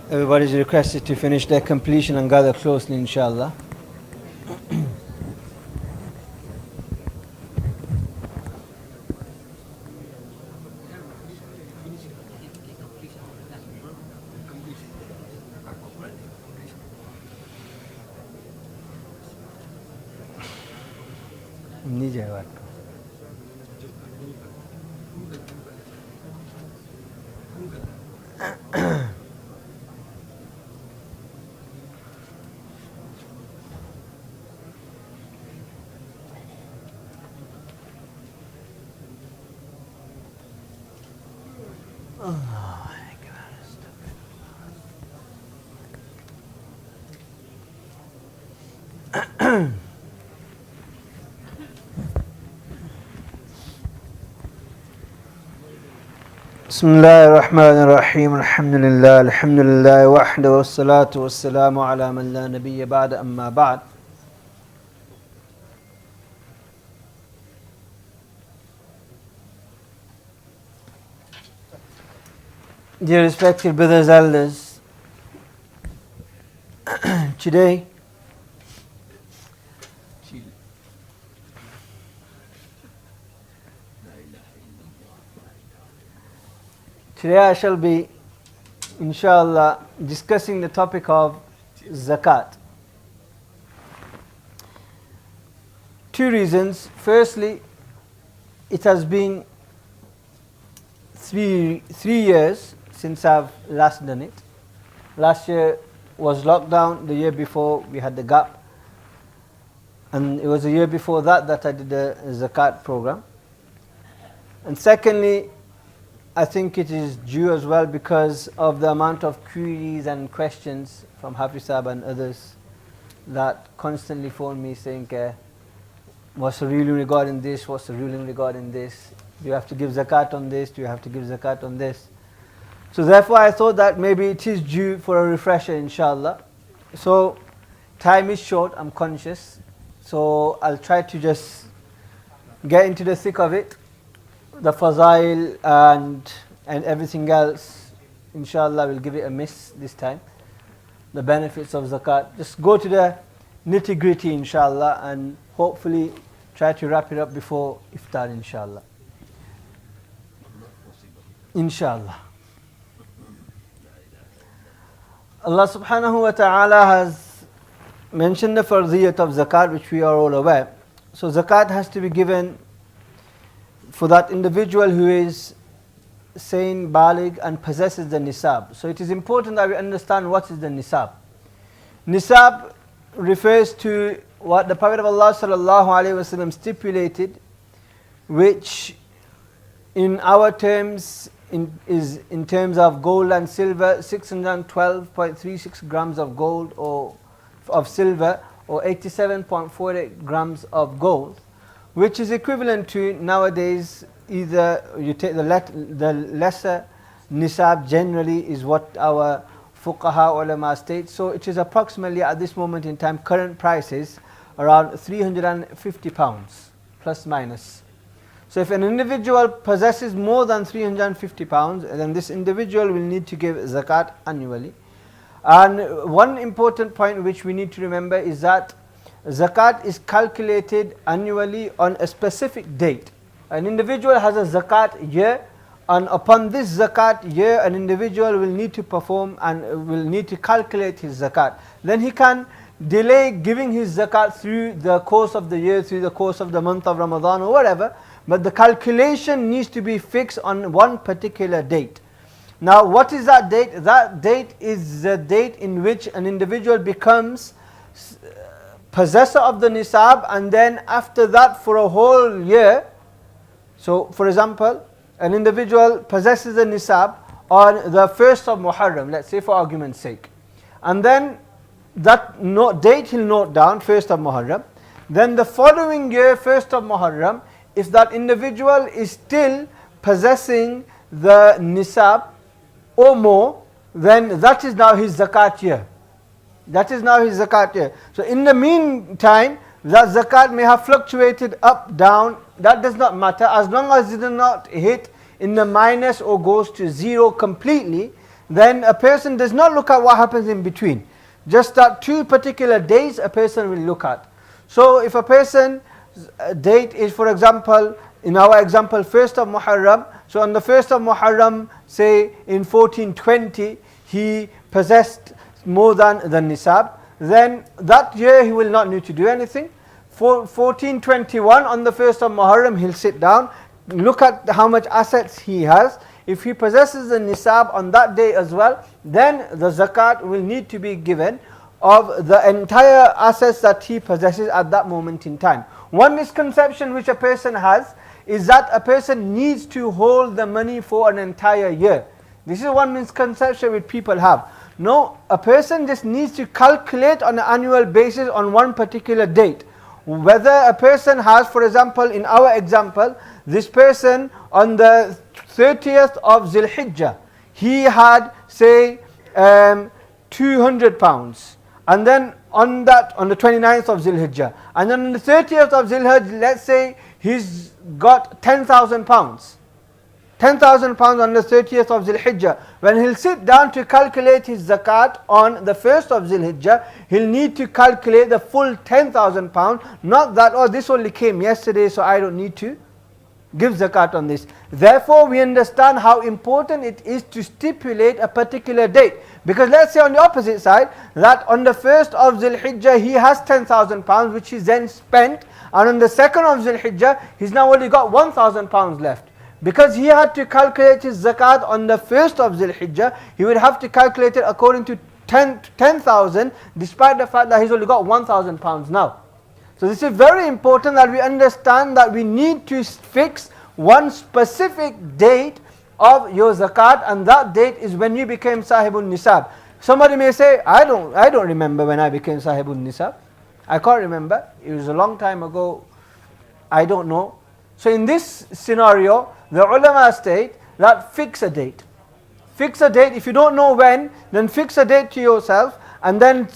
Everybody is requested to finish their completion and gather closely, inshallah. नहीं जाएगा بسم الله الرحمن الرحيم الحمد لله وحده والصلاة والسلام على من لا نبي بعد أما بعد. Dear respected brothers, elders, today I shall be, inshallah, discussing the topic of zakat. Two reasons. Firstly, it has been three years since I've last done it. Last year was lockdown, the year before we had the gap, and it was a year before that I did the zakat program. And secondly, I think it is due as well because of the amount of queries and questions from Hafiz Sahab and others that constantly phone me saying, what's the ruling regarding this, what's the ruling regarding this, do you have to give zakat on this, do you have to give zakat on this. So therefore I thought that maybe it is due for a refresher, inshallah. So time is short, I'm conscious, so I'll try to just get into the thick of it. The fazail and everything else, inshallah, we'll give it a miss this time. The benefits of zakat. Just go to the nitty gritty, inshallah, and hopefully try to wrap it up before iftar, inshallah. Inshallah. Allah subhanahu wa ta'ala has mentioned the fardiyat of zakat, which we are all aware. So zakat has to be given for that individual who is sane, baligh, and possesses the nisab. So it is important that we understand what is the nisab. Nisab refers to what the Prophet of Allah sallallahu alaihi wasallam stipulated, which in our terms is in terms of gold and silver, 612.36 grams of gold or of silver, or 87.48 grams of gold, which is equivalent to nowadays, either you take the lesser nisab generally is what our fuqaha ulama state. So it is approximately at this moment in time, current prices around 350 pounds plus minus. So if an individual possesses more than 350 pounds, then this individual will need to give zakat annually. And one important point which we need to remember is that zakat is calculated annually on a specific date. An individual has a zakat year, and upon this zakat year, an individual will need to perform and will need to calculate his zakat. Then he can delay giving his zakat through the course of the year, through the course of the month of Ramadan or whatever, but the calculation needs to be fixed on one particular date. Now what is that date? That date is the date in which an individual becomes possessor of the nisab, and then after that for a whole year. So for example, an individual possesses the nisab on the 1st of Muharram, let's say for argument's sake, and then that date he'll note down, 1st of Muharram. Then the following year, 1st of Muharram, if that individual is still possessing the nisab or more, then that is now his zakat year. That is now his zakat year. So in the meantime, that zakat may have fluctuated up, down, that does not matter. As long as it does not hit in the minus or goes to zero completely, then a person does not look at what happens in between. Just that 2 particular days a person will look at. So if a person's date is, for example, in our example, 1st of Muharram, so on the 1st of Muharram, say in 1420, he possessed more than the nisab, then that year he will not need to do anything. For 1421, on the 1st of Muharram, he'll sit down, look at how much assets he has. If he possesses the nisab on that day as well, then the zakat will need to be given of the entire assets that he possesses at that moment in time. One misconception which a person has is that a person needs to hold the money for an entire year. This is one misconception which people have. No, a person just needs to calculate on an annual basis on one particular date. Whether a person has, for example, in our example, this person on the 30th of Zil Hijjah, he had, say, 200 pounds. And then on the 29th of Zil Hijjah. And then on the 30th of Zil Hijjah, let's say he's got 10,000 pounds. 10,000 pounds on the 30th of Zil Hijjah. When he'll sit down to calculate his zakat on the 1st of Zil Hijjah, he'll need to calculate the full 10,000 pounds. Not that, oh, this only came yesterday, so I don't need to give zakat on this. Therefore, we understand how important it is to stipulate a particular date. Because let's say on the opposite side, that on the 1st of Zil Hijjah, he has 10,000 pounds, which he then spent. And on the 2nd of Zil Hijjah, he's now only got 1,000 pounds left. Because he had to calculate his zakat on the 1st of Zil Hijjah, he would have to calculate it according to 10,000, despite the fact that he's only got 1,000 pounds now. So this is very important that we understand that we need to fix one specific date of your zakat, and that date is when you became sahibul nisab. Somebody may say, I don't remember when I became sahibul nisab. I can't remember. It was a long time ago. I don't know. So in this scenario, the ulama state that fix a date. Fix a date. If you don't know when, then fix a date to yourself, and then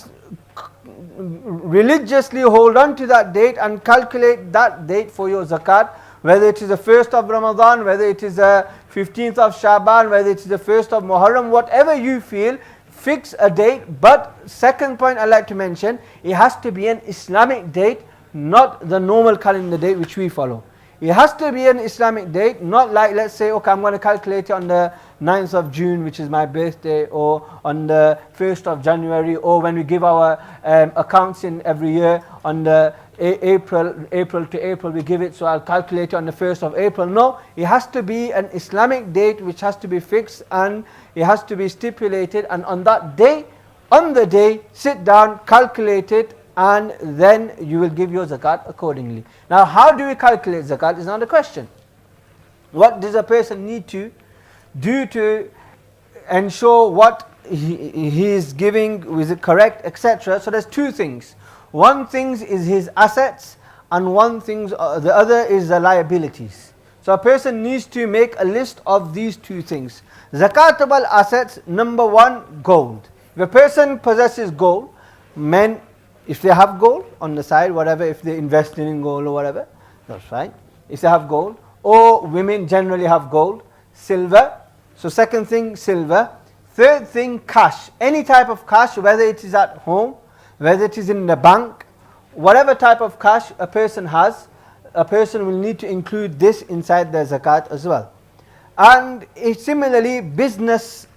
religiously hold on to that date and calculate that date for your zakat, whether it is the 1st of Ramadan, whether it is the 15th of Shaban, whether it is the 1st of Muharram, whatever you feel, fix a date. But second point I'd like to mention, it has to be an Islamic date, not the normal calendar date which we follow. It has to be an Islamic date, not like, let's say, okay, I'm going to calculate it on the 9th of June, which is my birthday, or on the 1st of January, or when we give our accounts in every year on the April to April we give it, so I'll calculate it on the 1st of April. No, it has to be an Islamic date which has to be fixed, and it has to be stipulated, and on that day, on the day, sit down, calculate it, and then you will give your zakat accordingly. Now, how do we calculate zakat is not the question. What does a person need to do to ensure what he is giving, is it correct, etc. So there's 2 things. One thing is his assets, and the other is the liabilities. So a person needs to make a list of these 2 things. Zakatable assets, number 1, gold. If a person possesses gold, men, if they have gold on the side, whatever, if they invest in gold or whatever, that's fine. If they have gold, or women generally have gold, silver. So second thing, silver. Third thing, cash. Any type of cash, whether it is at home, whether it is in the bank, whatever type of cash a person has, a person will need to include this inside their zakat as well. And similarly, business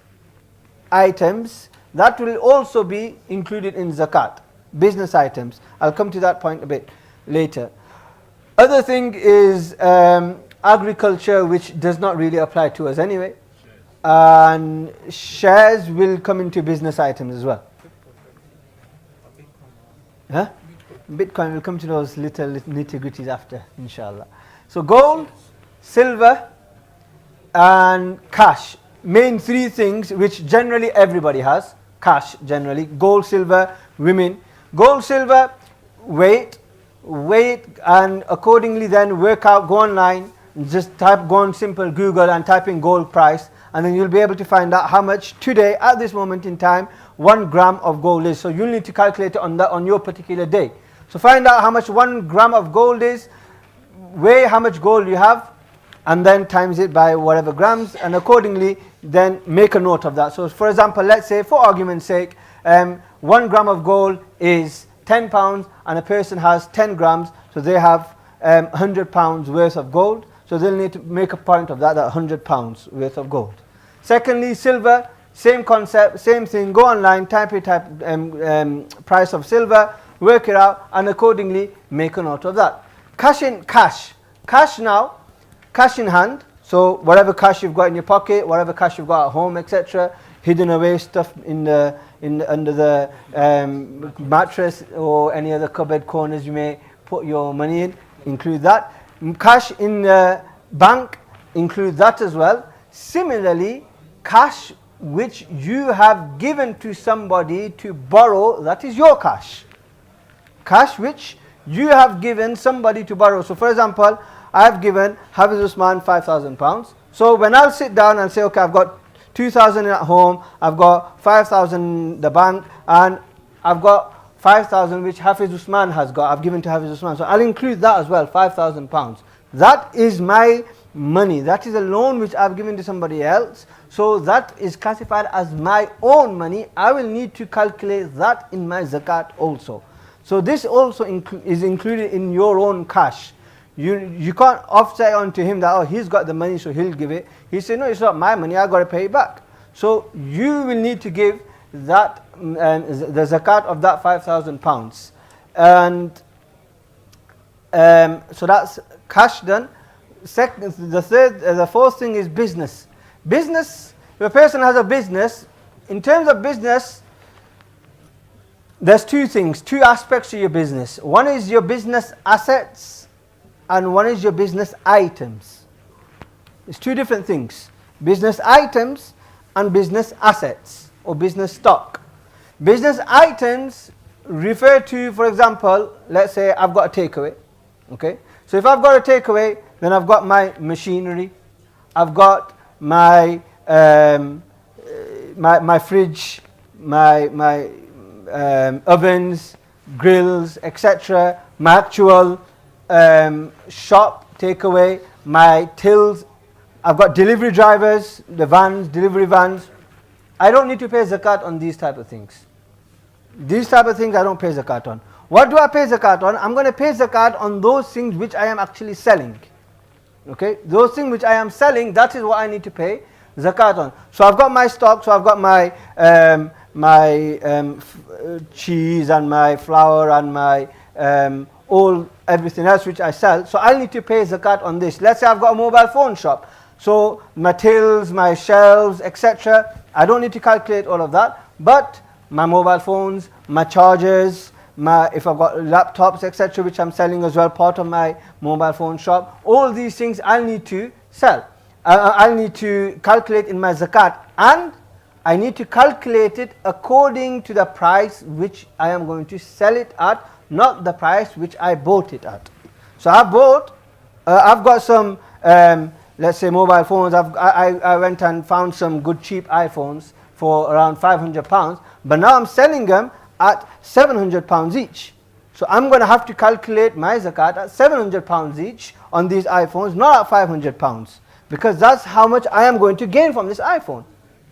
items, that will also be included in zakat. Business items. I'll come to that point a bit later. Other thing is agriculture, which does not really apply to us anyway. And shares will come into business items as well. Huh? Bitcoin, will come to those little nitty-gritties after, inshallah. So gold, silver, and cash. Main 3 things which generally everybody has. Cash generally. Gold, silver, women. Gold, silver, weight, and accordingly then work out, go online, just go on simple Google and type in gold price, and then you'll be able to find out how much today, at this moment in time, 1 gram of gold is. So you'll need to calculate it on your particular day. So find out how much 1 gram of gold is, weigh how much gold you have, and then times it by whatever grams, and accordingly then make a note of that. So for example, let's say for argument's sake, 1 gram of gold is £10 and a person has 10 grams, so they have £100 worth of gold. So they'll need to make a point of that £100 worth of gold. Secondly, silver, same concept, same thing. Go online, type price of silver, work it out, and accordingly make a note of that. Cash now, cash in hand. So whatever cash you've got in your pocket, whatever cash you've got at home, etc., hidden away stuff under the mattress or any other cupboard corners you may put your money in, include that. Cash in the bank, include that as well. Similarly, cash which you have given to somebody to borrow, that is your cash. Cash which you have given somebody to borrow. So for example, I have given Hafiz Usman £5,000. So when I'll sit down and say, okay, I've got 2,000 at home, I've got 5,000 in the bank, and I've got 5,000 which Hafiz Usman has got, I've given to Hafiz Usman. So I'll include that as well, £5,000. That is my money. That is a loan which I've given to somebody else. So that is classified as my own money. I will need to calculate that in my zakat also. So this also is included in your own cash. You can't offset onto him that, oh, he's got the money so he'll give it. He said, no, it's not my money, I've got to pay it back. So you will need to give that the zakat of that £5,000. And so that's cash done. The fourth thing is business. Business, if a person has a business, in terms of business, there's two things, two aspects to your business. One is your business assets and one is your business items. It's two different things. Business items and business assets or business stock. Business items refer to, for example, let's say I've got a takeaway. Okay, so if I've got a takeaway, then I've got my machinery, I've got my my fridge, my ovens, grills, etc. My actual shop takeaway, my tills. I've got delivery drivers, the vans, delivery vans. I don't need to pay zakat on these type of things. These type of things I don't pay zakat on. What do I pay zakat on? I'm going to pay zakat on those things which I am actually selling. Okay, those things which I am selling, that is what I need to pay zakat on. So I've got my stock, so I've got my cheese and my flour and my everything else which I sell. So I need to pay zakat on this. Let's say I've got a mobile phone shop. So my tills, my shelves, etc. I don't need to calculate all of that. But my mobile phones, my chargers, if I've got laptops, etc., which I'm selling as well, part of my mobile phone shop, all these things I'll need to sell. I'll need to calculate in my zakat, and I need to calculate it according to the price which I am going to sell it at, not the price which I bought it at. So I've got some, let's say mobile phones. I went and found some good cheap iPhones for around £500, but now I'm selling them at £700 each. So I'm going to have to calculate my zakat at £700 each on these iPhones, not at £500, because that's how much I am going to gain from this iPhone,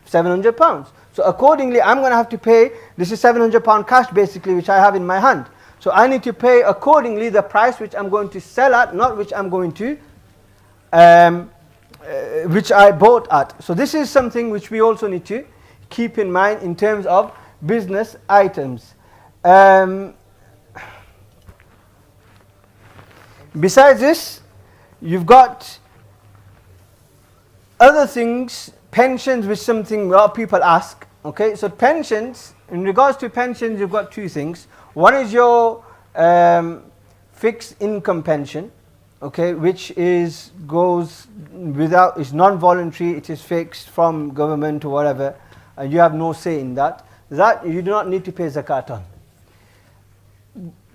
£700. So accordingly, I'm going to have to pay, this is £700 cash basically, which I have in my hand. So I need to pay accordingly the price which I'm going to sell at, not which I'm going to, which I bought at. So this is something which we also need to keep in mind in terms of business items. Besides this, you've got other things, pensions, which something a lot of people ask. Okay, so pensions, in regards to pensions, you've got two things. One is your fixed income pension, okay, which is non-voluntary, it is fixed from government or whatever, and you have no say in that. That you do not need to pay zakat on.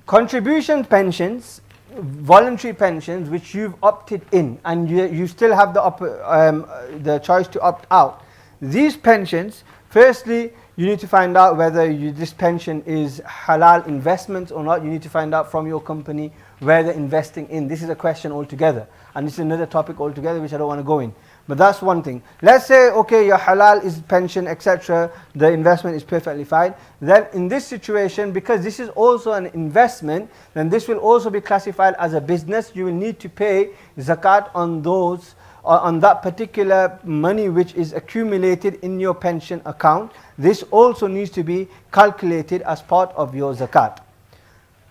Contribution pensions, voluntary pensions, which you've opted in, and you still have the choice to opt out. These pensions, firstly, you need to find out whether this pension is halal investment or not. You need to find out from your company where they're investing in. This is a question altogether, and this is another topic altogether which I don't want to go in. But that's one thing. Let's say, okay, your halal is pension, etc. The investment is perfectly fine. Then in this situation, because this is also an investment, then this will also be classified as a business. You will need to pay zakat on those, on that particular money which is accumulated in your pension account. This also needs to be calculated as part of your zakat.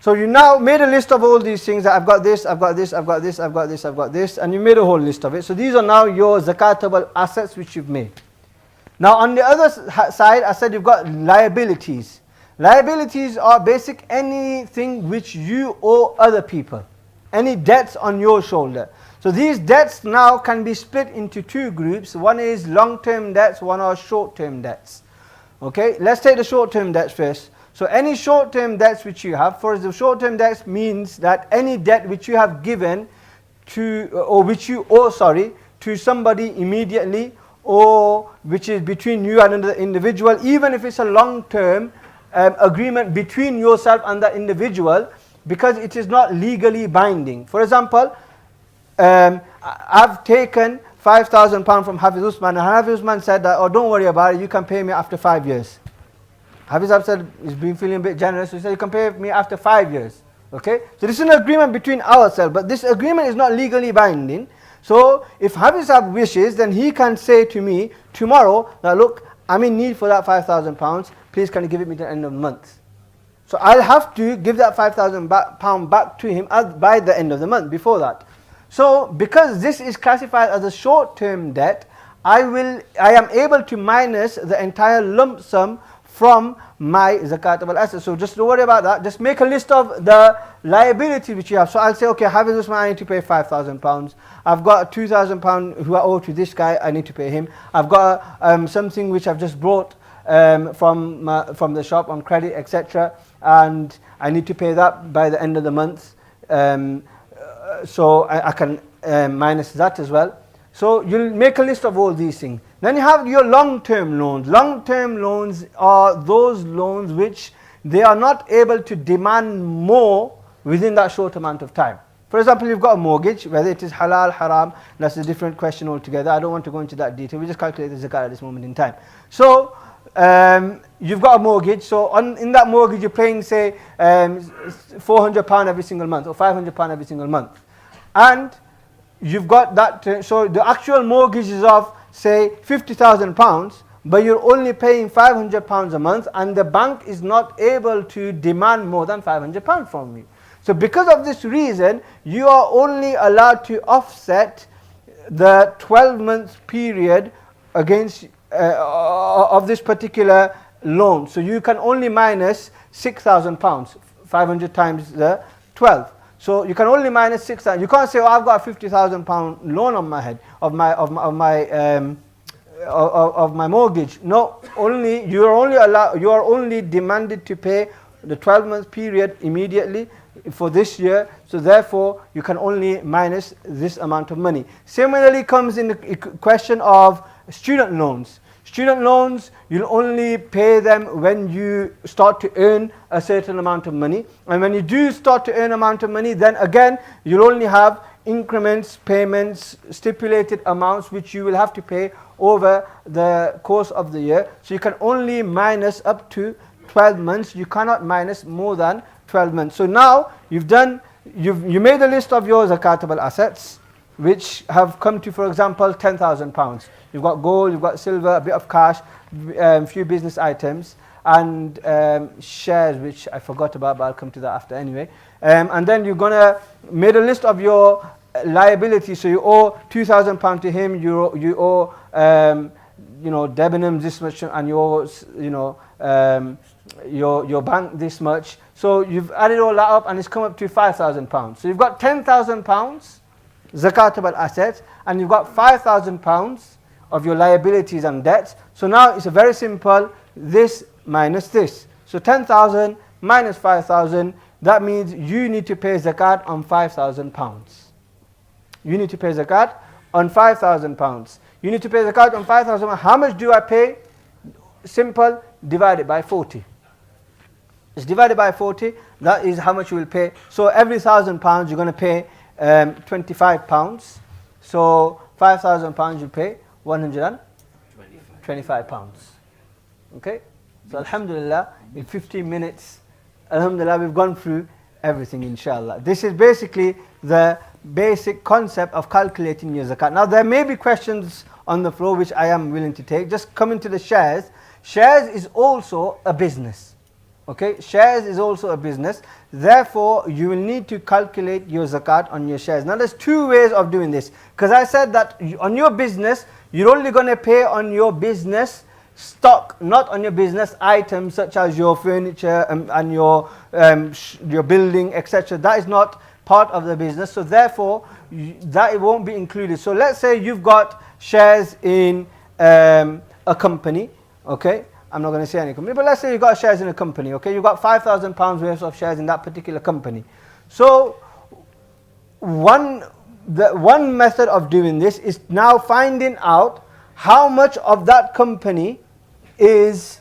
So you now made a list of all these things. I've got this, I've got this, I've got this, I've got this, I've got this, and you made a whole list of it. So these are now your zakatable assets which you've made. Now on the other side, I said you've got liabilities. Liabilities are basic anything which you owe other people. Any debts on your shoulder. So these debts now can be split into two groups. One is long-term debts, one are short-term debts. Okay, let's take the short-term debts first. So any short-term debts which you have, for the short-term debts means that any debt which you have given to, or which you owe, to somebody immediately, or which is between you and another individual, even if it's a long-term agreement between yourself and the individual, because it is not legally binding. For example, I've taken £5,000 from Hafiz Usman, and Hafiz Usman said that, oh, don't worry about it, you can pay me after 5 years. Hafiz said he's been feeling a bit generous, so he said you can pay me after 5 years. Okay? So this is an agreement between ourselves, but this agreement is not legally binding. So if Hafiz wishes, then he can say to me tomorrow that, look, I'm in need for that £5,000, please can you give it me at the end of the month. So I'll have to give that £5,000 back to him by the end of the month, before that. So because this is classified as a short-term debt, I am able to minus the entire lump sum from my zakatable assets. So just don't worry about that. Just make a list of the liability which you have. So I'll say, okay, Hafiz Usman, I need to pay £5,000. I've got £2,000 who I owe to this guy, I need to pay him. I've got something which I've just brought from the shop on credit, etc. And I need to pay that by the end of the month. So I can minus that as well. So you'll make a list of all these things. Then you have your long-term loans. Long-term loans are those loans which they are not able to demand more within that short amount of time. For example, you've got a mortgage, whether it is halal, haram, that's a different question altogether. I don't want to go into that detail. We just calculate the zakat at this moment in time. So you've got a mortgage. So in that mortgage, you're paying, say, £400 every single month or £500 every single month. And you've got that, so the actual mortgage is of, say, £50,000, but you're only paying £500 a month, and the bank is not able to demand more than £500 from you. So because of this reason, you are only allowed to offset the 12-month period against of this particular loan. So you can only minus £6,000, 500 times the 12. So you can only minus 6,000. You can't say, oh, I've got a £50,000 loan on my head of my mortgage. No, you are only demanded to pay the 12-month period immediately for this year. So therefore, you can only minus this amount of money. Similarly, comes in the question of student loans. Student loans, you'll only pay them when you start to earn a certain amount of money. And when you do start to earn amount of money, then again, you'll only have increments, payments, stipulated amounts which you will have to pay over the course of the year. So you can only minus up to 12 months. You cannot minus more than 12 months. So now you made a list of your zakatable assets, which have come to, for example, £10,000. You've got gold, you've got silver, a bit of cash, a few business items, and shares, which I forgot about, but I'll come to that after anyway. And then you're going to make a list of your liabilities. So you owe £2,000 to him, you owe Debenhams this much, and you owe your bank this much. So you've added all that up, and it's come up to £5,000. So you've got £10,000 zakatable assets, and you've got £5,000 of your liabilities and debts. So now it's a very simple, this minus this. So 10,000 minus 5,000, that means you need to pay zakat on £5,000. You need to pay zakat on £5,000. You need to pay zakat on £5,000. How much do I pay? Simple, divide it by 40. It's divided by 40, that is how much you will pay. So every £1,000 you're going to pay £25. So £5,000 you pay £125. Okay? So alhamdulillah, in 15 minutes, alhamdulillah, we've gone through everything, inshallah. This is basically the basic concept of calculating your zakat. Now there may be questions on the floor which I am willing to take. Just coming to the shares. Shares is also a business. Okay, shares is also a business. Therefore, you will need to calculate your zakat on your shares. Now there's two ways of doing this. Because I said that on your business, you're only going to pay on your business stock, not on your business items such as your furniture and your building, etc. That is not part of the business. So therefore, that won't be included. So let's say you've got shares in a company, okay? I'm not going to say any company, but let's say you've got shares in a company, okay? You've got £5,000 worth of shares in that particular company. So one method of doing this is now finding out how much of that company is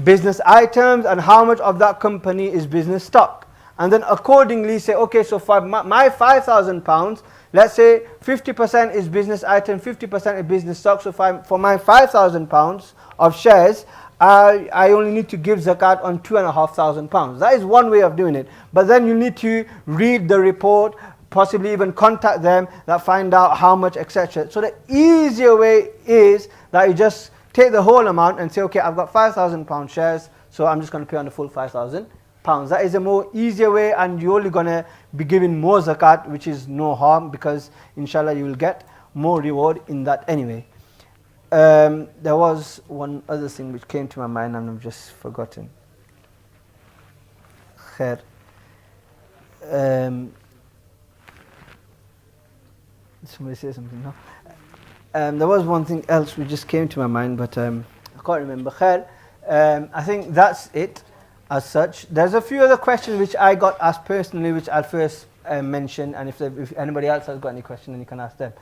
business items and how much of that company is business stock. And then accordingly say, okay, so for my £5,000, let's say 50% is business item, 50% is business stock. So for my £5,000 of shares, I only need to give zakat on £2,500. That is one way of doing it. But then you need to read the report, possibly even contact them, that find out how much, etc. So the easier way is that you just take the whole amount and say, okay, I've got £5,000 shares, so I'm just going to pay on the full £5,000. That is a more easier way, and you're only going to be giving more zakat, which is no harm, because inshallah you will get more reward in that anyway. There was one other thing which came to my mind and I've just forgotten. Khair. Somebody say something now. There was one thing else which just came to my mind, but I can't remember. Khair. I think that's it as such. There's a few other questions which I got asked personally, which I'll first mention, and if anybody else has got any question, then you can ask them.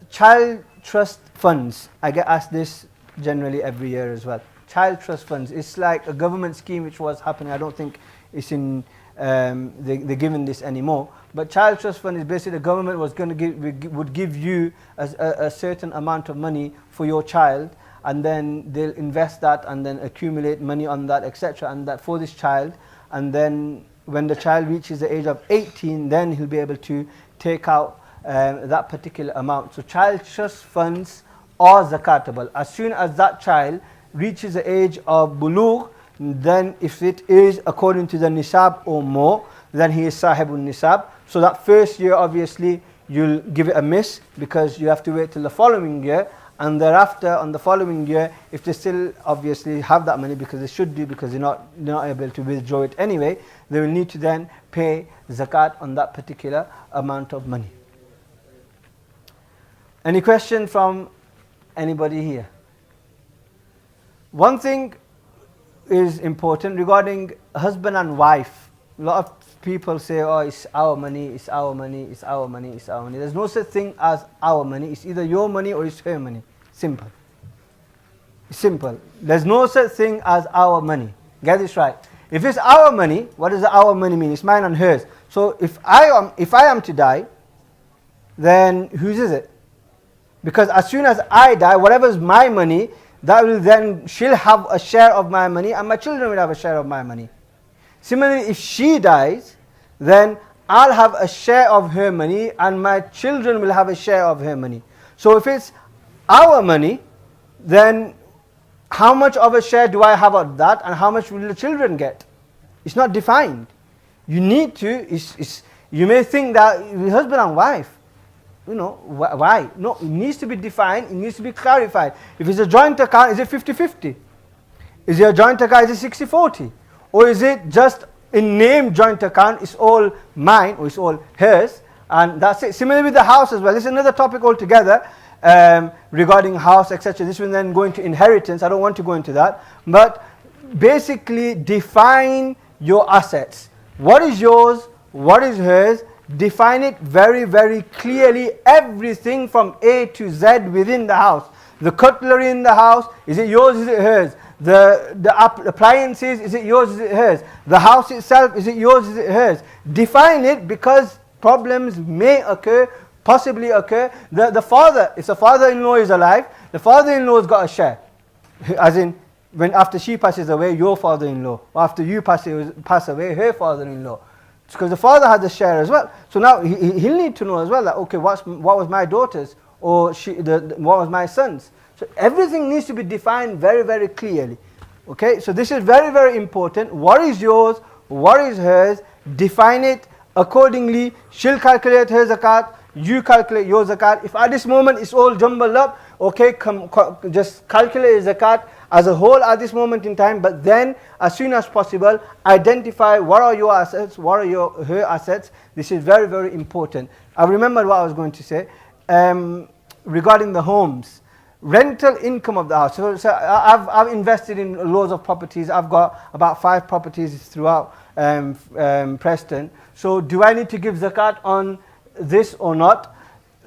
Child trust funds. I get asked this generally every year as well. Child trust funds. It's like a government scheme which was happening. I don't think it's in they're giving this anymore. But child trust fund is basically the government was going to would give you a certain amount of money for your child, and then they'll invest that and then accumulate money on that, etc. and that for this child. And then when the child reaches the age of 18, then he'll be able to take out that particular amount. So child trust funds are zakatable. As soon as that child reaches the age of bulugh, then if it is according to the nisab or more, then he is sahibun nisab. So that first year obviously you'll give it a miss, because you have to wait till the following year, and thereafter on the following year, if they still obviously have that money, because they should do, because they're not able to withdraw it anyway, they will need to then pay zakat on that particular amount of money. Any question from anybody here? One thing is important regarding husband and wife. A lot of people say, oh, it's our money, it's our money, it's our money, it's our money. There's no such thing as our money. It's either your money or it's her money. Simple. Simple. There's no such thing as our money. Get this right. If it's our money, what does our money mean? It's mine and hers. So if I am to die, then whose is it? Because as soon as I die, whatever is my money, that will then, she'll have a share of my money and my children will have a share of my money. Similarly, if she dies, then I'll have a share of her money and my children will have a share of her money. So if it's our money, then how much of a share do I have of that, and how much will the children get? It's not defined. You need to, you may think that husband and wife, why? No, it needs to be defined, it needs to be clarified. If it's a joint account, is it 50-50? Is it a joint account, is it 60-40? Or is it just in name joint account, it's all mine or it's all hers, and that's it. Similarly with the house as well. This is another topic altogether regarding house, etc. This will then go into inheritance. I don't want to go into that. But basically define your assets. What is yours? What is hers? Define it very, very clearly. Everything from A to Z within the house. The cutlery in the house, is it yours, is it hers? The appliances, is it yours, is it hers? The house itself, is it yours, is it hers? Define it, because problems may occur possibly occur. The father, if the father-in-law is alive, the father-in-law's got a share. As in, when after she passes away, your father-in-law, or after you pass away, her father-in-law. Because the father has a share as well. So now he'll need to know as well that, okay, what was my daughter's, or what was my son's. So everything needs to be defined very, very clearly. Okay, so this is very, very important. What is yours? What is hers? Define it accordingly. She'll calculate her zakat. You calculate your zakat. If at this moment it's all jumbled up, okay, just calculate zakat as a whole at this moment in time. But then, as soon as possible, identify what are your assets, what are her assets. This is very, very important. I remember what I was going to say regarding the homes. Rental income of the house. So I've invested in loads of properties. I've got about 5 properties throughout Preston. So do I need to give zakat on this or not?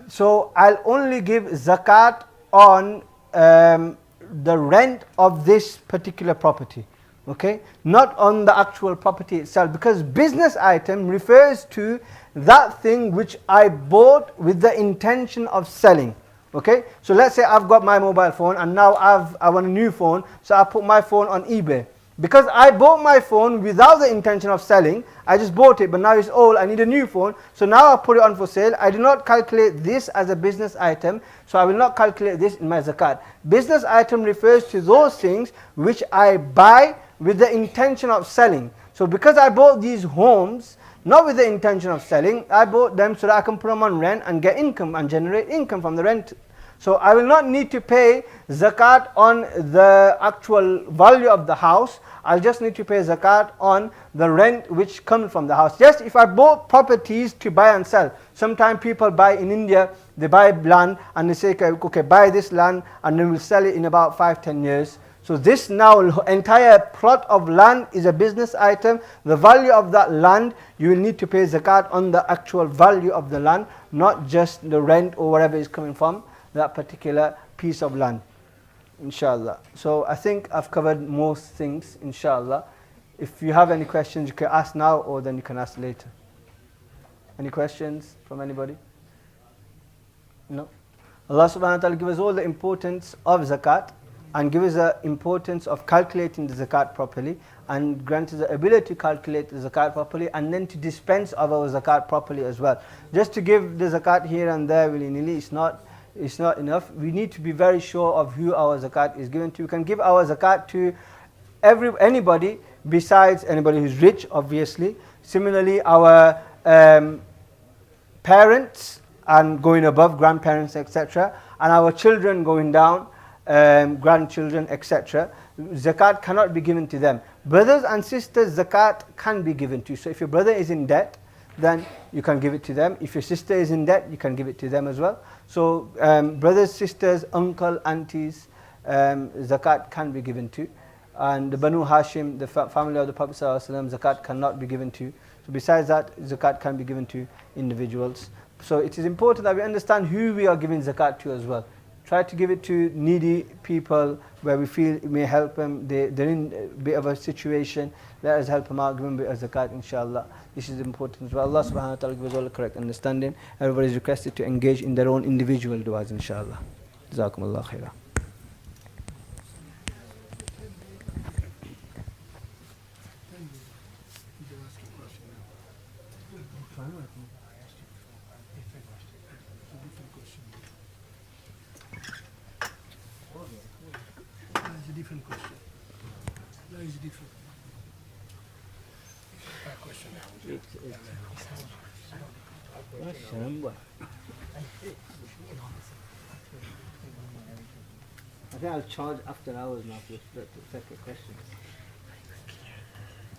So I'll only give zakat on the rent of this particular property. Okay, not on the actual property itself, because business item refers to that thing which I bought with the intention of selling. Okay, so let's say I've got my mobile phone and now I want a new phone, so I put my phone on eBay. Because I bought my phone without the intention of selling, I just bought it, but now it's old, I need a new phone, so now I put it on for sale. I do not calculate this as a business item, so I will not calculate this in my zakat. Business item refers to those things which I buy with the intention of selling. So because I bought these homes, not with the intention of selling, I bought them so that I can put them on rent and get income and generate income from the rent. So I will not need to pay zakat on the actual value of the house. I'll just need to pay zakat on the rent which comes from the house. Just if I bought properties to buy and sell. Sometimes people buy in India, they buy land and they say, okay, buy this land and then we'll sell it in about 5-10 years. So this now entire plot of land is a business item. The value of that land, you will need to pay zakat on the actual value of the land, not just the rent or whatever is coming from that particular piece of land. Inshallah. So I think I've covered most things, inshallah. If you have any questions, you can ask now or then you can ask later. Any questions from anybody? No? Allah subhanahu wa ta'ala give us all the importance of zakat and give us the importance of calculating the zakat properly and grant us the ability to calculate the zakat properly and then to dispense of our zakat properly as well. Just to give the zakat here and there willy-nilly, it's not enough. We need to be very sure of who our zakat is given to. We can give our zakat to anybody besides anybody who's rich, obviously. Similarly, our parents and going above, grandparents, etc. And our children going down, grandchildren, etc. Zakat cannot be given to them. Brothers and sisters, zakat can be given to. So if your brother is in debt, then you can give it to them. If your sister is in debt, you can give it to them as well. So brothers, sisters, uncle, aunties, zakat can be given to. And the Banu Hashim, the family of the Prophet ﷺ, zakat cannot be given to. So besides that, zakat can be given to individuals. So it is important that we understand who we are giving zakat to as well. Try to give it to needy people where we feel it may help them. They're in a bit of a situation. Let us help them out, give them a bit of zakat, inshallah. This is important as well. Allah subhanahu wa ta'ala gives all the correct understanding. Everybody is requested to engage in their own individual du'as, inshallah. Jazakumullah khairah. I think I'll charge after hours now for the separate questions.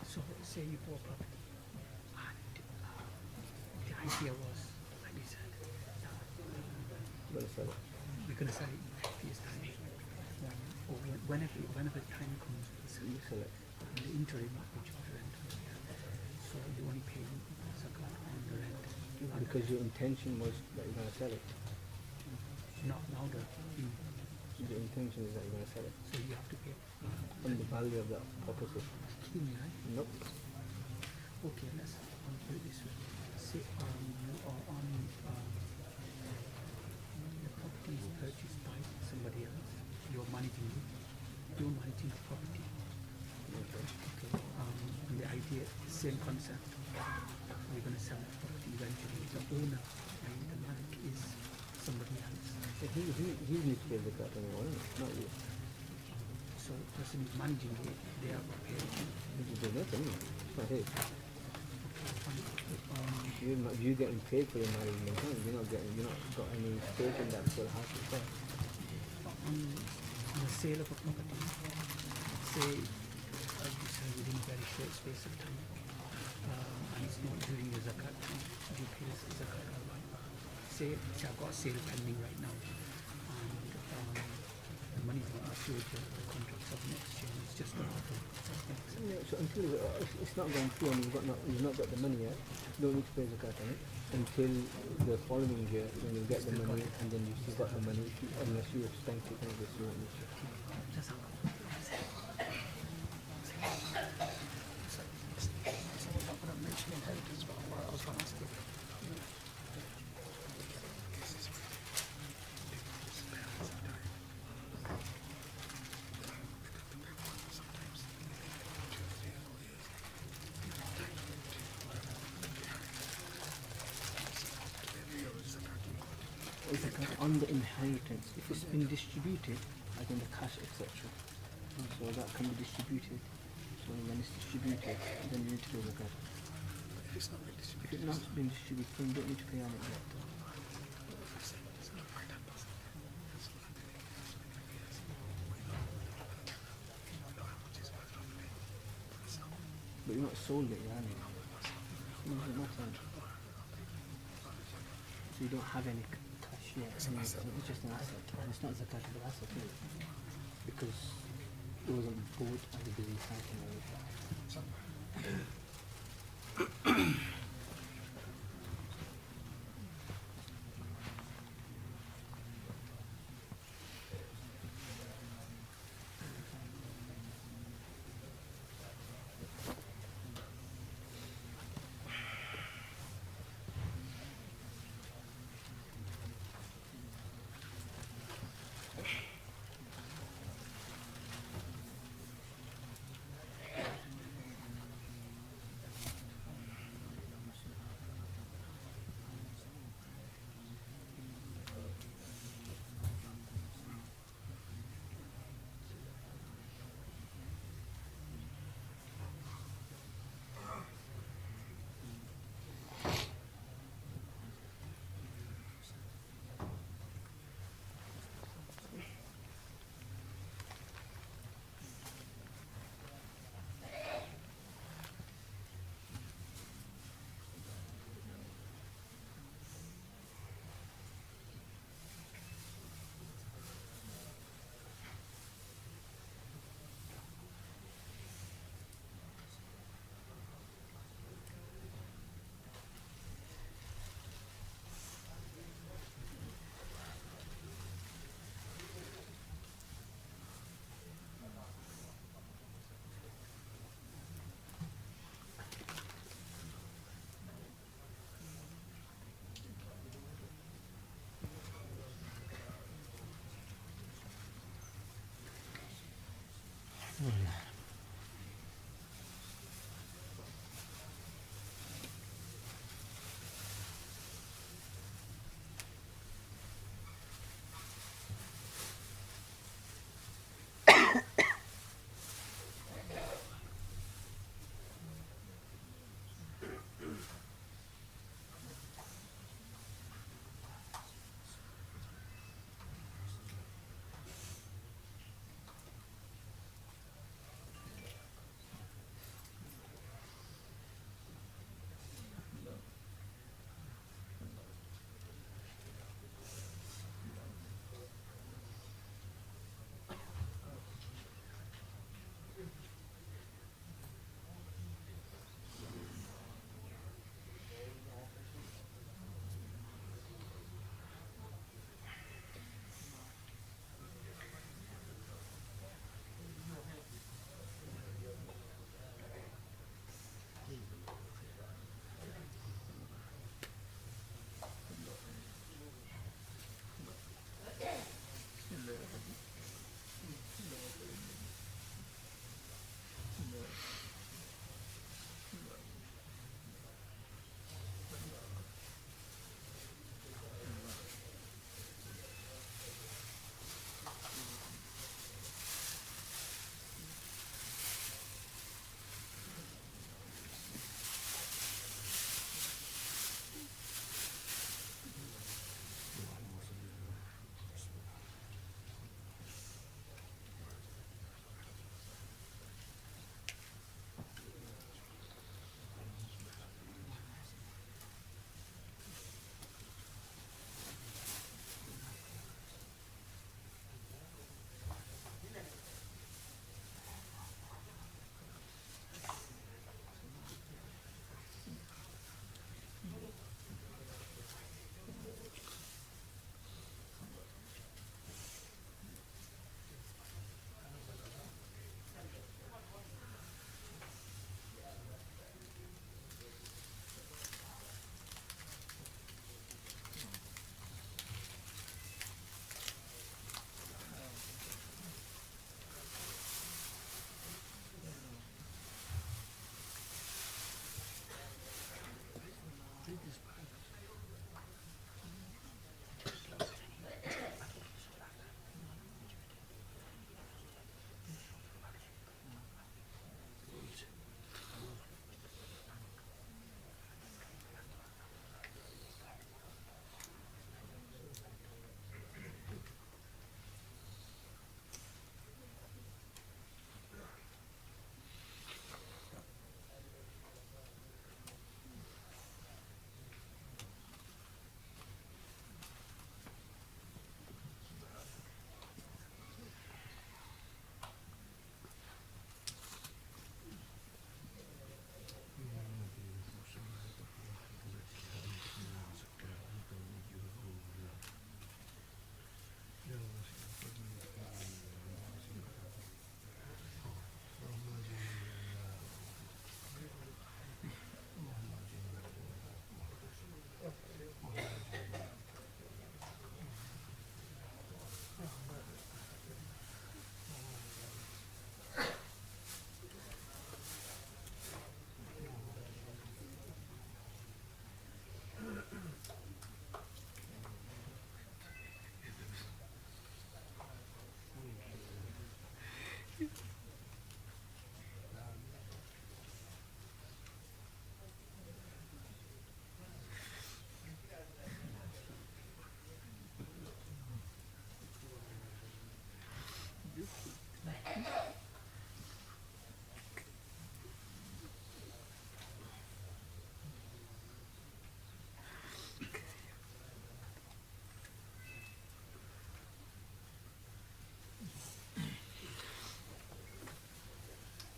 So, say you bought property, and the idea was, like you said, You're gonna sell it. we're going to sell it in 5 years' time, or whenever the time comes, You sell it. in the interim, which is the rent. So you only pay zakat on the rent. Because your intention was that you're going to sell it. Not now The intention is that you're going to sell it. so you have to pay. On the value of the property. Right? Nope. Okay, let's put it this way. Say you are on same concept. We're going to sell that property eventually. The owner, and the malik is somebody else. He needs to pay zakat anyway, not you. So the person who's managing it, they are prepared to. You do nothing, it's not his. You're getting paid for your management, huh? You're not got any stake in that for the house itself. On the sale of a property, say, as you say, within a very short space of time, and it's not during the zakat time, you pay the zakat outright. Say I've got a sale pending right now, and the money's not matured yet, the contracts have not exchanged, it's just not happened. Yeah, so until it's not going through and you've not got the money yet, you don't need to pay zakat on it until the following year when you get the money and then you've still got the money unless you have spent it on this, you won't need to. Zakat on the inheritance, if it's been distributed, like in the cash, etc. So that can be distributed. So when it's distributed, then you need to pay zakat. If it's not been distributed, then you don't need to pay on it yet. But you're not sold it, yeah? It doesn't matter. So you don't have any cash yet. It's just an asset. And it's not a zakatable asset, is it? Because it wasn't bought as a business item or anything.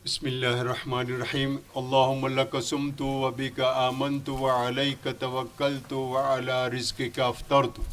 बिस्मिल्लाहिर्रहमानिर्रहीम अल्लाहुम्मा लका सुमतु व बिका आमनतु व अलैका तवक्कलतु व अला रिज़्क़िका अफ़्तरतु।